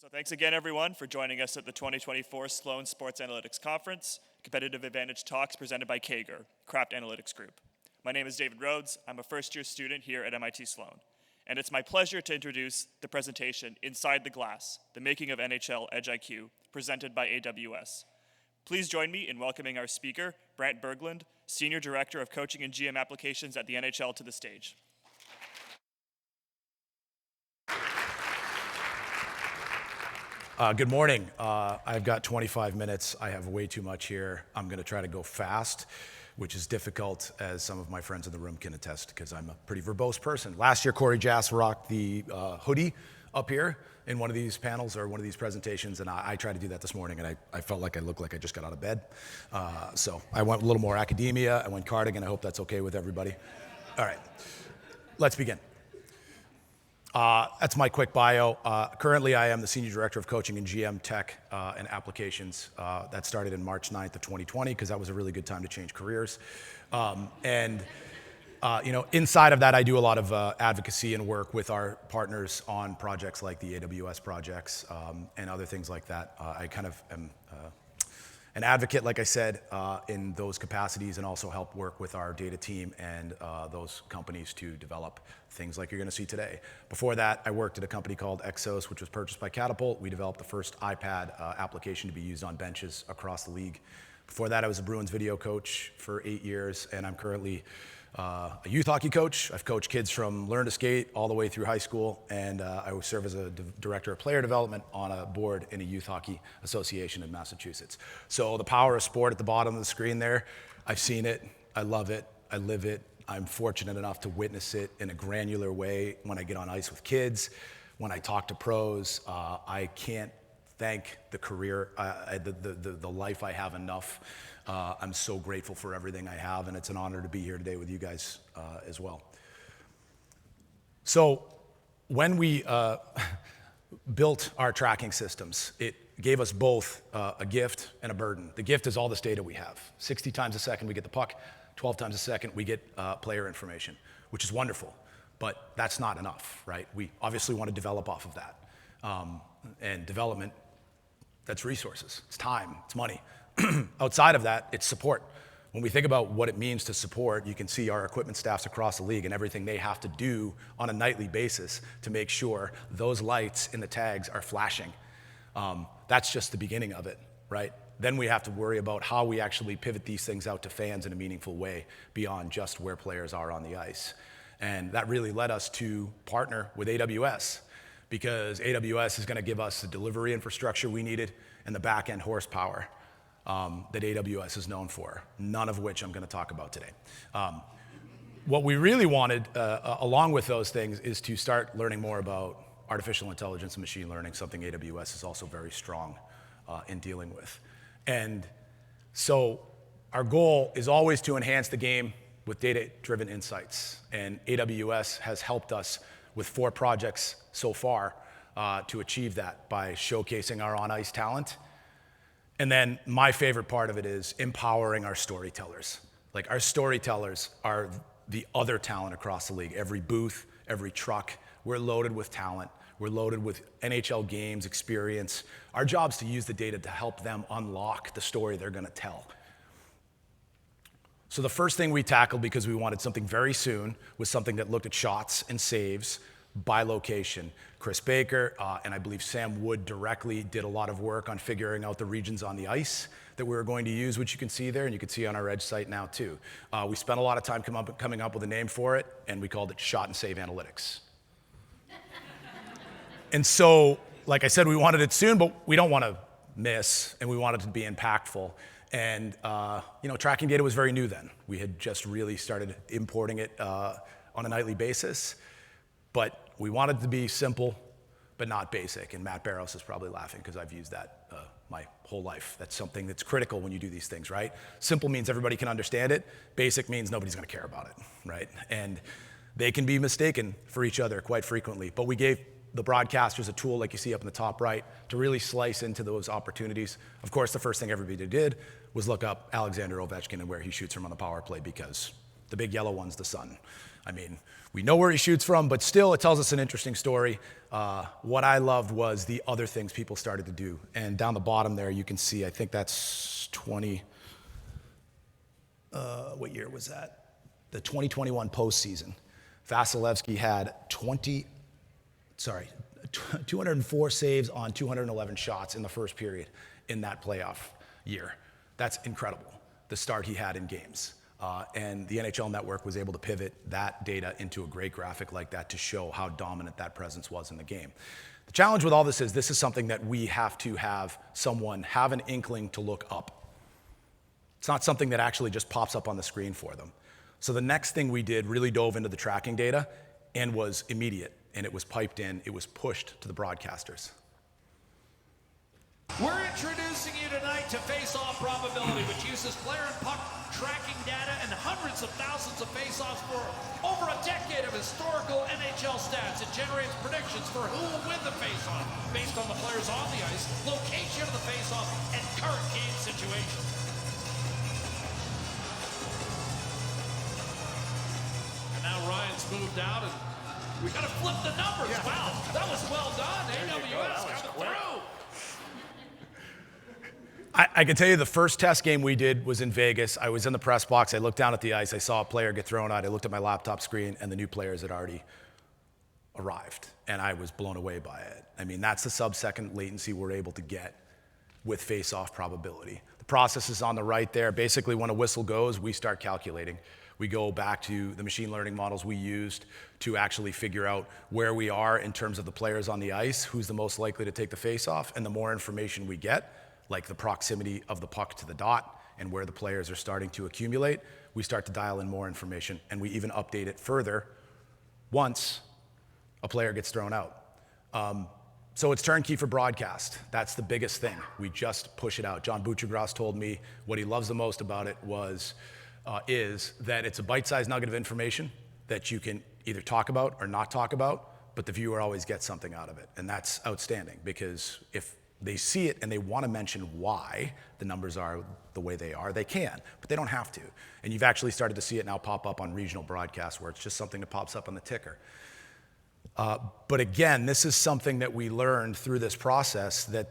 So thanks again, everyone, for joining us at the 2024 Sloan Sports Analytics Conference, Competitive Advantage Talks presented by Kager, Craft Analytics Group. My name is David Rhodes. I'm a first-year student here at MIT Sloan. And it's my pleasure to introduce the presentation, Inside the Glass, the Making of NHL Edge IQ, presented by AWS. Please join me in welcoming our speaker, Brant Berglund, Senior Director of Coaching and GM Applications at the NHL, to the stage. Good morning. I've got 25 minutes. I have way too much here. I'm going to try to go fast, which is difficult, as some of my friends in the room can attest, because I'm a pretty verbose person. Last year, Corey Jass rocked the hoodie up here in one of these panels or one of these presentations, and I tried to do that this morning, and I felt like I looked like I just got out of bed. So I went a little more academia. I went cardigan. I hope that's okay with everybody. All right, let's begin. That's my quick bio. Currently, I am the Senior Director of Coaching and GM Tech and Applications. That started in March 9th of 2020, because that was a really good time to change careers. Inside of that, I do a lot of advocacy and work with our partners on projects like the AWS projects and other things like that. I kind of am an advocate, like I said, in those capacities, and also help work with our data team and those companies to develop things like you're going to see today. Before that, I worked at a company called Exos, which was purchased by Catapult. We developed the first iPad application to be used on benches across the league. Before that, I was a Bruins video coach for 8 years, and I'm currently a youth hockey coach. I've coached kids from learn to skate all the way through high school, and I serve as a director of player development on a board in a youth hockey association in Massachusetts. So the power of sport at the bottom of the screen there, I've seen it, I love it, I live it. I'm fortunate enough to witness it in a granular way when I get on ice with kids, when I talk to pros. I can't thank the career, the life I have enough. I'm so grateful for everything I have, and it's an honor to be here today with you guys as well. So when we built our tracking systems, it gave us both a gift and a burden. The gift is all this data we have. 60 times a second we get the puck, 12 times a second we get player information, which is wonderful, but that's not enough, right? We obviously want to develop off of that. And development, that's resources, it's time, it's money. Outside of that, it's support. When we think about what it means to support, you can see our equipment staffs across the league and everything they have to do on a nightly basis to make sure those lights in the tags are flashing. That's just the beginning of it, right? Then we have to worry about how we actually pivot these things out to fans in a meaningful way beyond just where players are on the ice. And that really led us to partner with AWS, because AWS is going to give us the delivery infrastructure we needed and the back-end horsepower that AWS is known for, none of which I'm going to talk about today. What we really wanted, along with those things, is to start learning more about artificial intelligence and machine learning, something AWS is also very strong in dealing with. And so our goal is always to enhance the game with data-driven insights. And AWS has helped us with 4 projects so far to achieve that by showcasing our on-ice talent. And then my favorite part of it is empowering our storytellers. Like, our storytellers are the other talent across the league. Every booth, every truck, we're loaded with talent. We're loaded with NHL games experience. Our job is to use the data to help them unlock the story they're going to tell. So the first thing we tackled, because we wanted something very soon, was something that looked at shots and saves by location. Chris Baker and I believe Sam Wood directly did a lot of work on figuring out the regions on the ice that we were going to use, which you can see there, and you can see on our Edge site now too. We spent a lot of time coming up with a name for it, and we called it Shot and Save Analytics. And so, like I said, we wanted it soon, but we don't want to miss, and we wanted it to be impactful. And tracking data was very new then. We had just really started importing it on a nightly basis. But we wanted it to be simple, but not basic. And Matt Barros is probably laughing, because I've used that my whole life. That's something that's critical when you do these things, right? Simple means everybody can understand it. Basic means nobody's going to care about it, right? And they can be mistaken for each other quite frequently. But we gave the broadcasters a tool, like you see up in the top right, to really slice into those opportunities. Of course, the first thing everybody did was look up Alexander Ovechkin and where he shoots from on the power play, because the big yellow one's the sun. I mean, we know where he shoots from, but still it tells us an interesting story. What I loved was the other things people started to do. And down the bottom there, you can see, I think that's 20, what year was that? The 2021 postseason. Vasilevsky had 204 saves on 211 shots in the first period in that playoff year. That's incredible, the start he had in games. And the NHL Network was able to pivot that data into a great graphic like that to show how dominant that presence was in the game. The challenge with all this is something that we have to have someone have an inkling to look up. It's not something that actually just pops up on the screen for them. So the next thing we did really dove into the tracking data and was immediate, and it was piped in, it was pushed to the broadcasters. We're introducing you tonight to face-off probability, which uses player and puck tracking data and hundreds of thousands of face-offs for over a decade of historical NHL stats. It generates predictions for who will win the face-off based on the players on the ice, location of the face-off, and current game situation. And now Ryan's moved out, and we got to flip the numbers. Yeah. Wow, that was well done. AWS coming through. I can tell you the first test game we did was in Vegas. I was in the press box. I looked down at the ice. I saw a player get thrown out. I looked at my laptop screen, and the new players had already arrived, and I was blown away by it. I mean, that's the sub-second latency we're able to get with face-off probability. The process is on the right there. Basically, when a whistle goes, we start calculating. We go back to the machine learning models we used to actually figure out where we are in terms of the players on the ice, who's the most likely to take the face-off, and the more information we get, like the proximity of the puck to the dot and where the players are starting to accumulate, we start to dial in more information, and we even update it further once a player gets thrown out. So it's turnkey for broadcast. That's the biggest thing. We just push it out. John Buccigross told me what he loves the most about it is that it's a bite-sized nugget of information that you can either talk about or not talk about, but the viewer always gets something out of it, and that's outstanding, because if they see it and they want to mention why the numbers are the way they are, they can, but they don't have to. And you've actually started to see it now pop up on regional broadcasts where it's just something that pops up on the ticker. But again, this is something that we learned through this process, that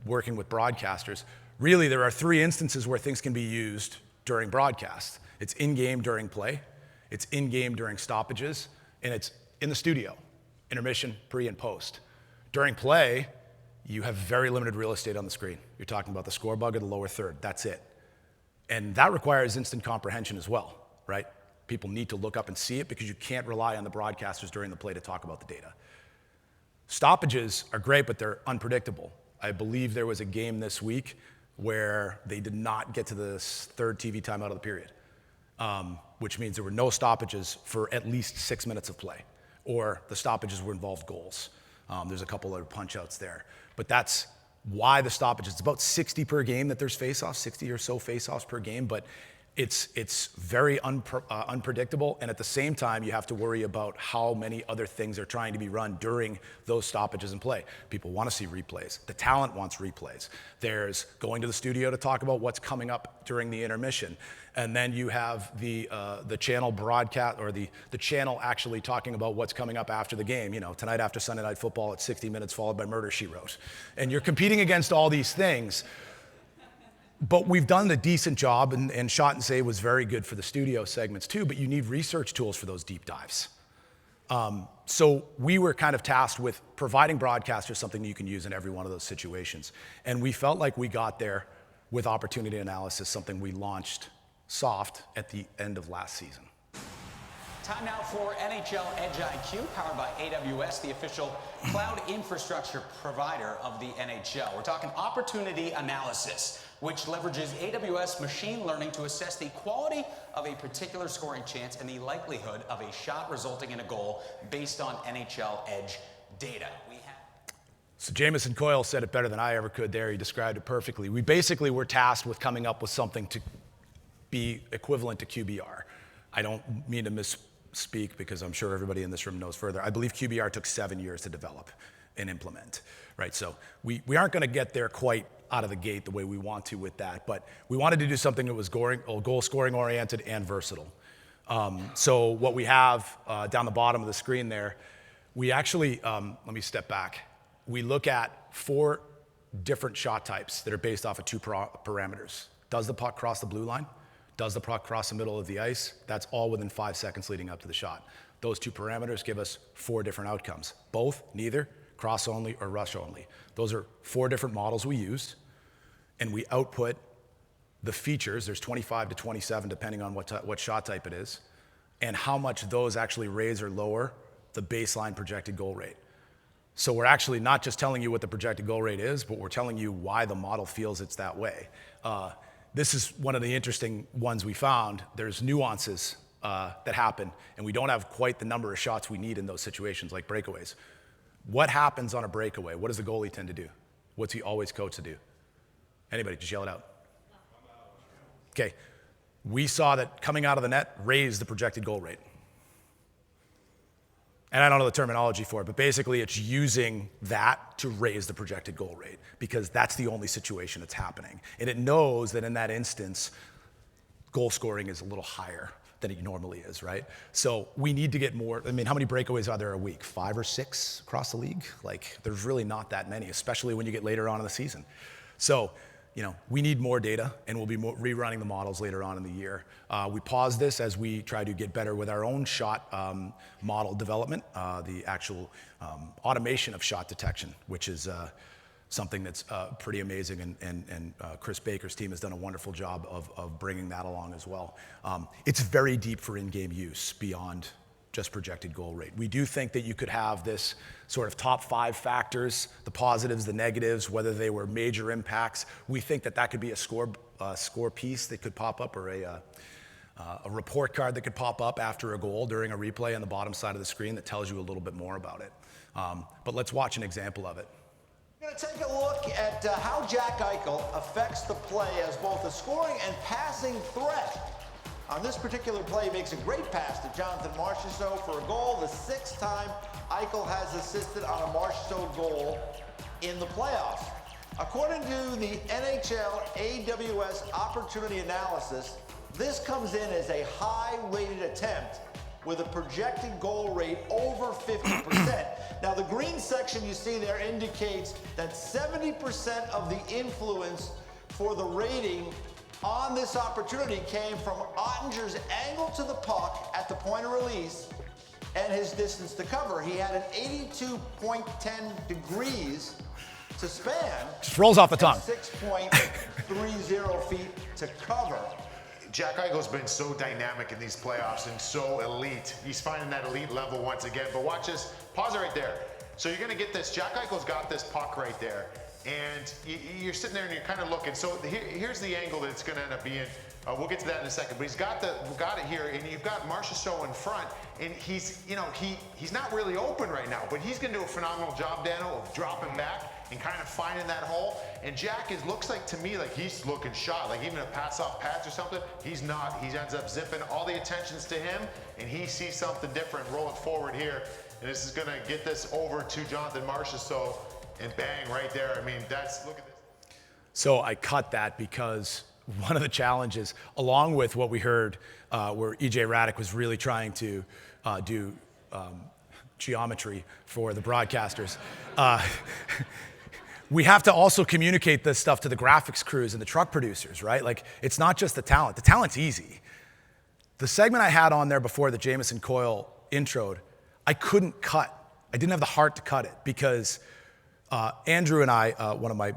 working with broadcasters, really there are 3 instances where things can be used during broadcast. It's in-game during play, it's in-game during stoppages, and it's in the studio, intermission, pre and post. During play, you have very limited real estate on the screen. You're talking about the score bug or the lower third, that's it. And that requires instant comprehension as well, right? People need to look up and see it because you can't rely on the broadcasters during the play to talk about the data. Stoppages are great, but they're unpredictable. I believe there was a game this week where they did not get to the third TV timeout of the period, which means there were no stoppages for at least 6 minutes of play, or the stoppages were involved goals. There's a couple other punch-outs there. But that's why the stoppages. It's about 60 per game that there's face-offs, 60 or so face-offs per game, but it's very unpredictable, and at the same time, you have to worry about how many other things are trying to be run during those stoppages in play. People want to see replays. The talent wants replays. There's going to the studio to talk about what's coming up during the intermission, and then you have the channel broadcast, or the channel actually talking about what's coming up after the game. You know, tonight after Sunday Night Football at 60 Minutes, followed by Murder, She Wrote. And you're competing against all these things. But we've done a decent job, and Shot and Save was very good for the studio segments too, but you need research tools for those deep dives. So we were kind of tasked with providing broadcasters something you can use in every one of those situations. And we felt like we got there with opportunity analysis, something we launched soft at the end of last season. Time now for NHL Edge IQ, powered by AWS, the official cloud infrastructure provider of the NHL. We're talking opportunity analysis, which leverages AWS machine learning to assess the quality of a particular scoring chance and the likelihood of a shot resulting in a goal based on NHL Edge data. So Jamison Coyle said it better than I ever could there. He described it perfectly. We basically were tasked with coming up with something to be equivalent to QBR. I don't mean to misspeak because I'm sure everybody in this room knows further. I believe QBR took 7 years to develop and implement, right? So we aren't going to get there quite out of the gate the way we want to with that, but we wanted to do something that was goal scoring oriented and versatile. So what we have down the bottom of the screen there, we actually, let me step back. We look at 4 different shot types that are based off of 2 parameters. Does the puck cross the blue line? Does the puck cross the middle of the ice? That's all within 5 seconds leading up to the shot. Those 2 parameters give us 4 different outcomes. Both, neither, cross only, or rush only. Those are 4 different models we used, and we output the features. There's 25 to 27 depending on what shot type it is, and how much those actually raise or lower the baseline projected goal rate. So we're actually not just telling you what the projected goal rate is, but we're telling you why the model feels it's that way. This is one of the interesting ones we found. There's nuances that happen, and we don't have quite the number of shots we need in those situations, like breakaways. What happens on a breakaway? What does the goalie tend to do? What's he always coached to do? Anybody, just yell it out. Okay, we saw that coming out of the net raised the projected goal rate. And I don't know the terminology for it, but basically it's using that to raise the projected goal rate because that's the only situation it's happening. And it knows that in that instance, goal scoring is a little higher than it normally is, right? So we need to get more. I mean, how many breakaways are there a week? 5 or 6 across the league? Like, there's really not that many, especially when you get later on in the season. So, we need more data, and we'll be rerunning the models later on in the year. We pause this as we try to get better with our own shot model development, the actual automation of shot detection, which is something that's pretty amazing, and Chris Baker's team has done a wonderful job of bringing that along as well. It's very deep for in-game use beyond just projected goal rate. We do think that you could have this sort of top 5 factors, the positives, the negatives, whether they were major impacts. We think that that could be a score piece that could pop up, or a report card that could pop up after a goal during a replay on the bottom side of the screen that tells you a little bit more about it. But let's watch an example of it. We're going to take a look at how Jack Eichel affects the play as both a scoring and passing threat. On this particular play, he makes a great pass to Jonathan Marchessault for a goal, the 6th time Eichel has assisted on a Marchessault goal in the playoffs. According to the NHL AWS opportunity analysis, this comes in as a high-rated attempt with a projected goal rate over 50%. Now, the green section you see there indicates that 70% of the influence for the rating on this opportunity came from Ottinger's angle to the puck at the point of release and his distance to cover. He had an 82.10 degrees to span. Just rolls off the tongue. 6.30 feet to cover. Jack Eichel's been so dynamic in these playoffs and so elite. He's finding that elite level once again. But watch this. Pause it right there. So you're going to get this. Jack Eichel's got this puck right there. And you're sitting there and you're kind of looking. So here's the angle that it's going to end up being. We'll get to that in a second. But he's got it here, and you've got Marchessault in front, and he's not really open right now, but he's going to do a phenomenal job, Dano, of dropping back and kind of finding that hole. And Jack looks like to me like he's looking shot, like even a pass off pads or something. He's not. He ends up zipping. All the attention's to him, and he sees something different. Roll it forward here, and this is going to get this over to Jonathan Marchessault. And bang, right there. I mean, look at this. So I cut that because one of the challenges, along with what we heard where EJ Radic was really trying to do geometry for the broadcasters, we have to also communicate this stuff to the graphics crews and the truck producers, right? Like, it's not just the talent. The talent's easy. The segment I had on there before the Jamison Coyle introed, I couldn't cut. I didn't have the heart to cut it because Andrew and I, one of my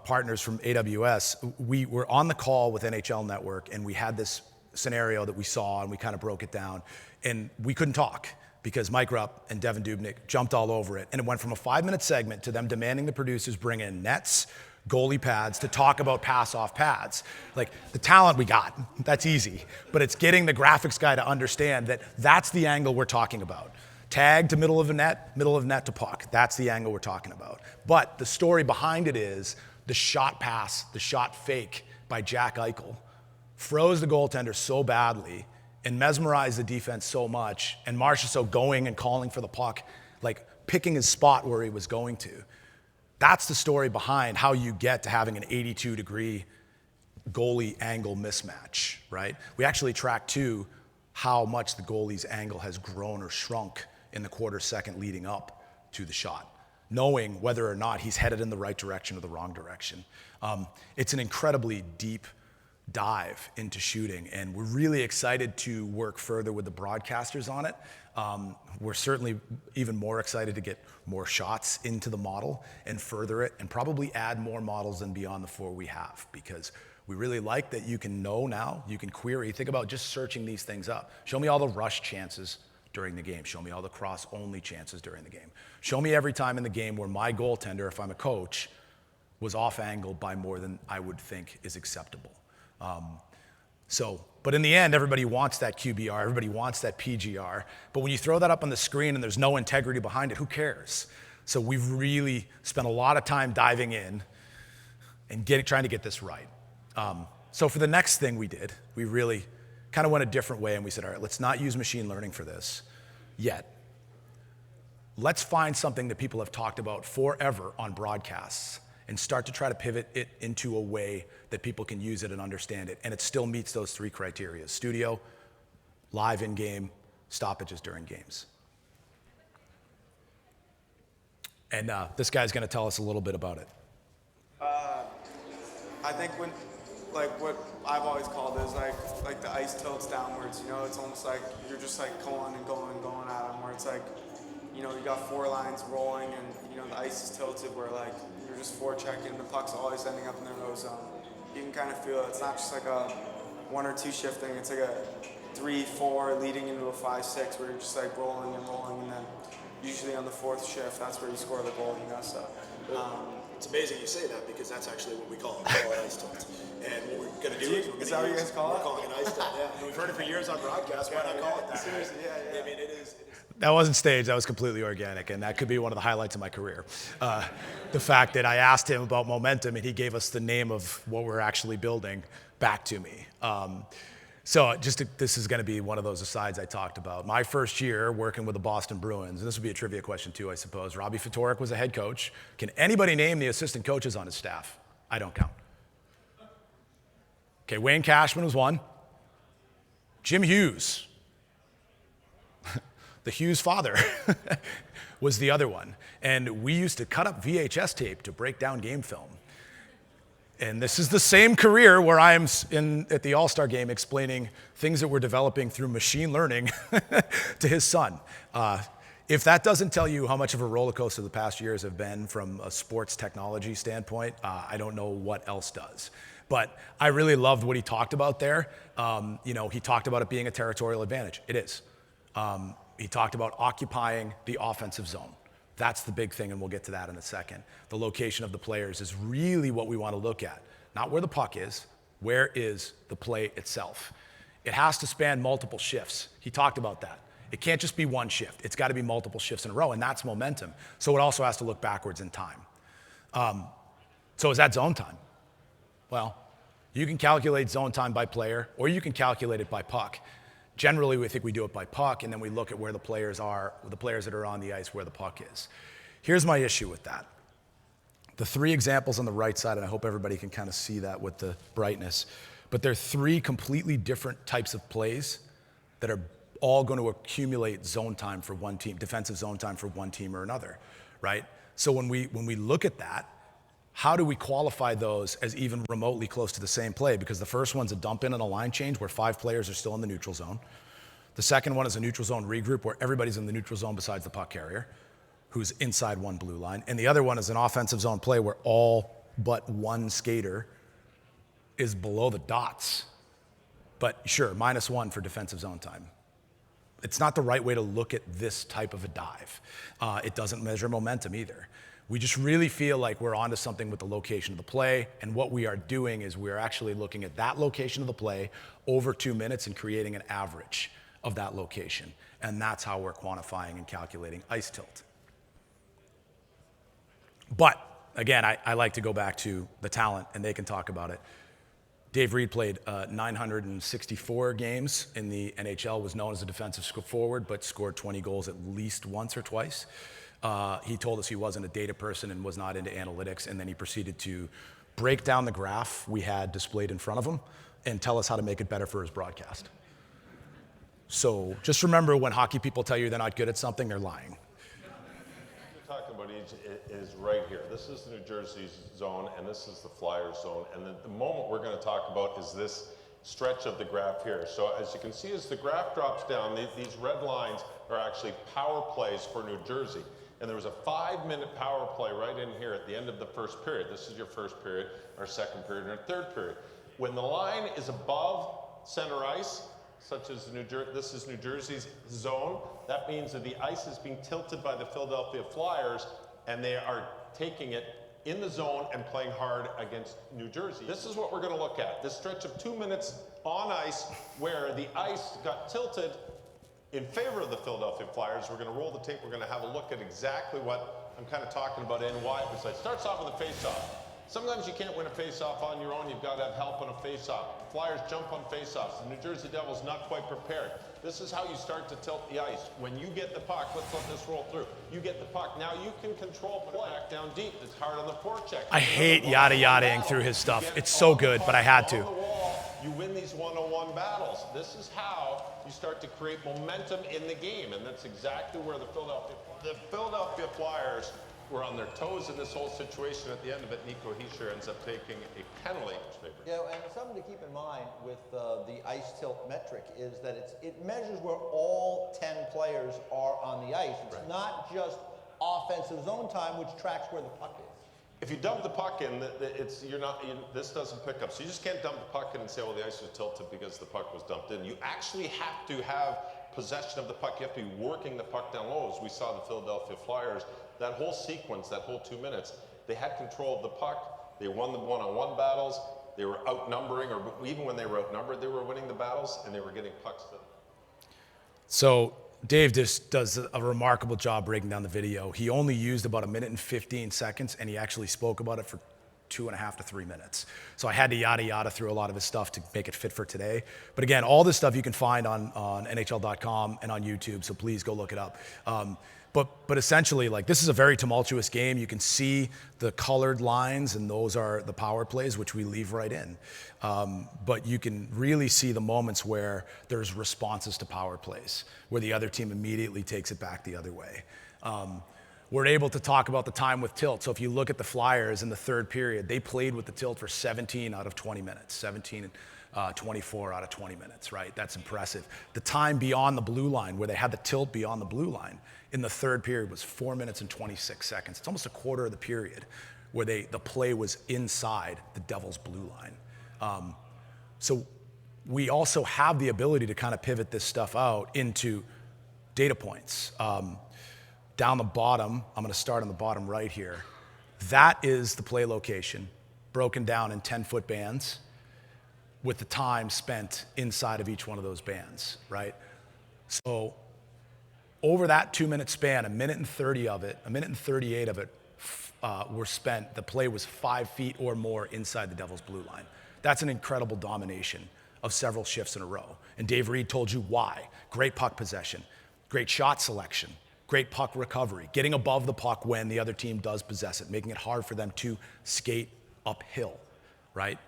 partners from AWS, we were on the call with NHL Network, and we had this scenario that we saw, and we kind of broke it down, and we couldn't talk because Mike Rupp and Devin Dubnyk jumped all over it, and it went from a 5-minute segment to them demanding the producers bring in nets, goalie pads to talk about pass-off pads. Like, the talent we got, that's easy, but it's getting the graphics guy to understand that that's the angle we're talking about. Tag to middle of net to puck. That's the angle we're talking about. But the story behind it is the shot pass, the shot fake by Jack Eichel froze the goaltender so badly and mesmerized the defense so much, and Marchessault going and calling for the puck, like picking his spot where he was going to. That's the story behind how you get to having an 82-degree goalie angle mismatch, right? We actually tracked 2 how much the goalie's angle has grown or shrunk in the quarter second leading up to the shot, knowing whether or not he's headed in the right direction or the wrong direction. It's an incredibly deep dive into shooting, and we're really excited to work further with the broadcasters on it. We're certainly even more excited to get more shots into the model and further it, and probably add more models than beyond the 4 we have, because we really like that you can know now, you can query. Think about just searching these things up. Show me all the rush chances during the game. Show me all the cross-only chances during the game. Show me every time in the game where my goaltender, if I'm a coach, was off-angled by more than I would think is acceptable. But in the end, everybody wants that QBR, everybody wants that PGR, but when you throw that up on the screen and there's no integrity behind it, who cares? So we've really spent a lot of time diving in and trying to get this right. So for the next thing we did, we really kind of went a different way, and we said, all right, let's not use machine learning for this yet. Let's find something that people have talked about forever on broadcasts and start to try to pivot it into a way that people can use it and understand it. And it still meets those 3 criteria: studio, live in-game, stoppages during games. And this guy's gonna tell us a little bit about it. I think what I've always called is like the ice tilts downwards, you know, it's almost like you're just like going and going and going at them, where it's like, you know, you got 4 lines rolling and, you know, the ice is tilted where like you're just forechecking, the puck's always ending up in their low zone. You can kind of feel it. It's not just like a 1 or 2 shifting, it's like a 3, 4 leading into a 5, 6 where you're just like rolling, and then usually on the 4th shift, that's where you score the goal, you know, so. It's amazing you say that, because that's actually what we call it, an ice tilt. And what we're going to do is is that what you guys call it? We're calling it an ice tilt, yeah. And we've heard it for years on broadcast. Why not call it that? Seriously, yeah. I mean, it is. That wasn't staged, that was completely organic, and that could be one of the highlights of my career. The fact that I asked him about momentum and he gave us the name of what we're actually building back to me. This is gonna be one of those asides I talked about. My first year working with the Boston Bruins, and this would be a trivia question too, I suppose. Robbie Ftorek was the head coach. Can anybody name the assistant coaches on his staff? I don't count. Okay, Wayne Cashman was one. Jim Hughes, the Hughes father, was the other one. And we used to cut up VHS tape to break down game film. And this is the same career where I'm at the All-Star game explaining things that we're developing through machine learning to his son. If that doesn't tell you how much of a roller coaster the past years have been from a sports technology standpoint, I don't know what else does. But I really loved what he talked about there. He talked about it being a territorial advantage. It is. He talked about occupying the offensive zone. That's the big thing, and we'll get to that in a second. The location of the players is really what we want to look at. Not where the puck is, where is the play itself? It has to span multiple shifts. He talked about that. It can't just be one shift. It's got to be multiple shifts in a row, and that's momentum. So it also has to look backwards in time. So is that zone time? Well, you can calculate zone time by player, or you can calculate it by puck. Generally, we think we do it by puck, and then we look at where the players are, the players that are on the ice, where the puck is. Here's my issue with that. The 3 examples on the right side, and I hope everybody can kind of see that with the brightness, but they're 3 completely different types of plays that are all going to accumulate zone time for one team, defensive zone time for one team or another, right? So when we look at that, how do we qualify those as even remotely close to the same play? Because the first one's a dump in and a line change where 5 players are still in the neutral zone. The second one is a neutral zone regroup where everybody's in the neutral zone besides the puck carrier, who's inside one blue line. And the other one is an offensive zone play where all but one skater is below the dots. But sure, -1 for defensive zone time. It's not the right way to look at this type of a dive. It doesn't measure momentum either. We just really feel like we're onto something with the location of the play, and what we are doing is we're actually looking at that location of the play over 2 minutes and creating an average of that location. And that's how we're quantifying and calculating ice tilt. But again, I like to go back to the talent, and they can talk about it. Dave Reed played 964 games in the NHL, was known as a defensive forward, but scored 20 goals at least once or twice. He told us he wasn't a data person and was not into analytics, and then he proceeded to break down the graph we had displayed in front of him and tell us how to make it better for his broadcast. So just remember, when hockey people tell you they're not good at something, they're lying. You're talking about is right here. This is New Jersey's zone, and this is the Flyers zone. And the moment we're going to talk about is this stretch of the graph here. So as you can see, as the graph drops down, these red lines are actually power plays for New Jersey. And there was a 5-minute power play right in here at the end of the first period. This is your first period, our second period, and our third period. When the line is above center ice, such as this is New Jersey's zone, that means that the ice is being tilted by the Philadelphia Flyers, and they are taking it in the zone and playing hard against New Jersey. This is what we're going to look at. This stretch of 2 minutes on ice where the ice got tilted in favor of the Philadelphia Flyers. We're going to roll the tape. We're going to have a look at exactly what I'm kind of talking about and why it was like. Starts off with a face-off. Sometimes you can't win a face-off on your own. You've got to have help on a face-off. Flyers jump on face-offs. The New Jersey Devils not quite prepared. This is how you start to tilt the ice. When you get the puck, let's let this roll through. You get the puck. Now you can control play. Back down deep. It's hard on the forecheck. I hate yada-yadaing through his stuff. It's so good, but I had to. On the wall, you win these one-on-one battles. This is how you start to create momentum in the game, and that's exactly where the Philadelphia Flyers were on their toes in this whole situation. At the end of it, Nico Hischier ends up taking a penalty. Yeah, and something to keep in mind with the ice tilt metric is that it measures where all 10 players are on the ice. It's not just offensive zone time, which tracks where the puck is. If you dump the puck in, this doesn't pick up. So you just can't dump the puck in and say, well, the ice was tilted because the puck was dumped in. You actually have to have possession of the puck. You have to be working the puck down low. As we saw the Philadelphia Flyers, that whole sequence, that whole 2 minutes, they had control of the puck. They won the one-on-one battles. They were outnumbering, or even when they were outnumbered, they were winning the battles, and they were getting pucks to them. So Dave just does a remarkable job breaking down the video. He only used about 1 minute and 15 seconds, and he actually spoke about it for 2.5 to 3 minutes. So I had to yada through a lot of his stuff to make it fit for today. But again, all this stuff you can find on NHL.com and on YouTube, so please go look it up. But essentially, like, this is a very tumultuous game. You can see the colored lines, and those are the power plays, which we leave right in. But you can really see the moments where there's responses to power plays, where the other team immediately takes it back the other way. We're able to talk about the time with tilt. So if you look at the Flyers in the third period, they played with the tilt for 17 out of 20 minutes, 24 out of 20 minutes, right? That's impressive. The time beyond the blue line, where they had the tilt beyond the blue line, in the third period was 4 minutes and 26 seconds. It's almost a quarter of the period where the play was inside the Devils' blue line. So we also have the ability to kind of pivot this stuff out into data points. Down the bottom, I'm going to start on the bottom right here. That is the play location broken down in 10-foot bands with the time spent inside of each one of those bands, right? So over that 2 minute span, 1 minute and 30 of it, 1 minute and 38 of it were spent, the play was 5 feet or more inside the Devils' blue line. That's an incredible domination of several shifts in a row. And Dave Reed told you why. Great puck possession, great shot selection, great puck recovery, getting above the puck when the other team does possess it, making it hard for them to skate uphill, right?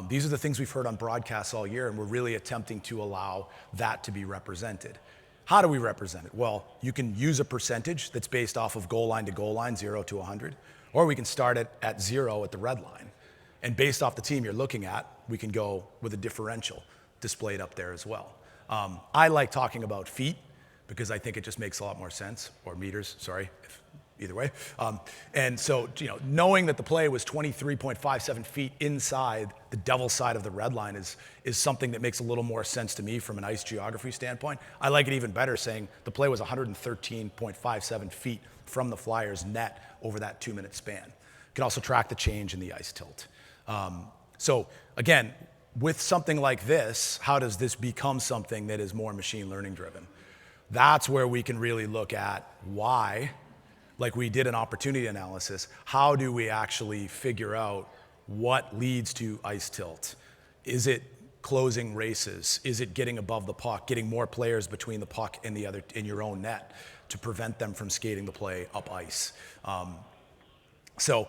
These are the things we've heard on broadcasts all year, and we're really attempting to allow that to be represented. How do we represent it? Well, you can use a percentage that's based off of goal line to goal line, 0 to 100, or we can start it at 0 at the red line. And based off the team you're looking at, we can go with a differential displayed up there as well. I like talking about feet because I think it just makes a lot more sense, or meters, sorry, either way. And so, knowing that the play was 23.57 feet inside the Devils' side of the red line is something that makes a little more sense to me from an ice geography standpoint. I like it even better saying the play was 113.57 feet from the Flyers' net over that 2 minute span. You can also track the change in the ice tilt. So again, with something like this, how does this become something that is more machine learning driven? That's where we can really look at why, like we did an opportunity analysis, how do we actually figure out what leads to ice tilt? Is it closing races? Is it getting above the puck, getting more players between the puck and the other in your own net to prevent them from skating the play up ice? So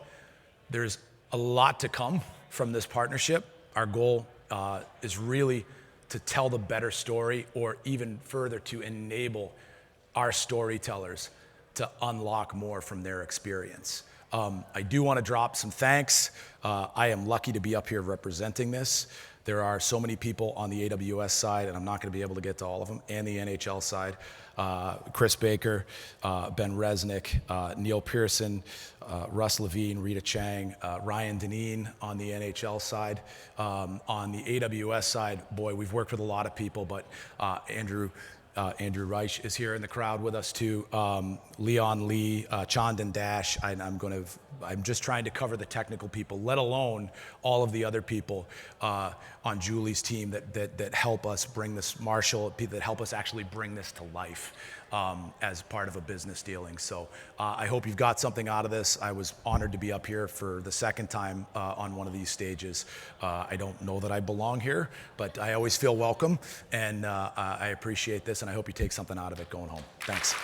there's a lot to come from this partnership. Our goal is really to tell the better story, or even further to enable our storytellers to unlock more from their experience. I do want to drop some thanks. I am lucky to be up here representing this. There are so many people on the AWS side, and I'm not going to be able to get to all of them, and the NHL side. Chris Baker, Ben Resnick, Neil Pearson, Russ Levine, Rita Chang, Ryan Deneen on the NHL side. On the AWS side, boy, we've worked with a lot of people, but Andrew Reich is here in the crowd with us too. Leon Lee, Chandan Dash. I'm just trying to cover the technical people, let alone all of the other people on Julie's team that help us bring this, Marshall, that help us actually bring this to life as part of a business dealing. So I hope you've got something out of this. I was honored to be up here for the second time on one of these stages. I don't know that I belong here, but I always feel welcome, and I appreciate this, and I hope you take something out of it going home. Thanks.